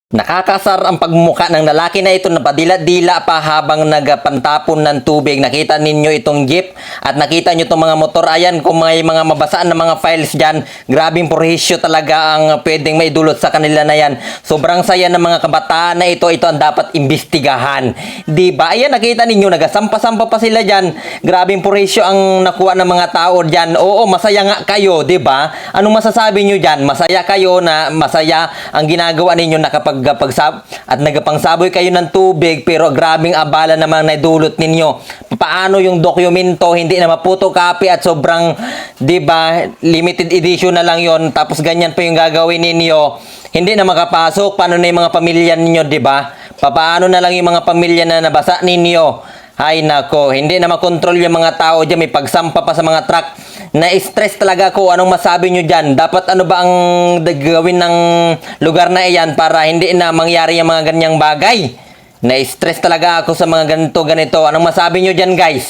Nakakasar ang pagmumukha ng lalaki na ito na padila-dila pa habang nagpantapon ng tubig. Nakita ninyo itong jeep at nakita nyo itong mga motor. Ayan, kung may mga mabasaan na mga files dyan, grabing prohisyo talaga ang pwedeng maidulot sa kanila na yan. Sobrang saya ng mga kabataan na ito ang dapat imbestigahan. Diba? Ayan, nakita ninyo, nagasampa-sampa pa sila dyan. Grabing prohisyo ang nakuha ng mga tao dyan. Oo, masaya nga kayo, diba? Anong masasabi nyo dyan? Masaya kayo na masaya ang ginagawa ninyo na kapag at nagpangsaboy kayo ng tubig pero grabing abala naman na dulot ninyo. Paano yung dokumento hindi na mapotocopy at sobrang 'di ba limited edition na lang yon, tapos ganyan pa yung gagawin ninyo, hindi na makapasok. Paano na yung mga pamilya ninyo, 'di ba? Paano na lang yung mga pamilya na nabasa ninyo? Ay nako, hindi na makontrol yung mga tao dyan. May pagsampa pa sa mga truck. Na-stress talaga ako. Anong masabi nyo dyan? Dapat ano ba ang gawin ng lugar na iyan para hindi na mangyari yung mga ganyang bagay? Na-stress talaga ako sa mga ganito. Anong masabi nyo dyan, guys?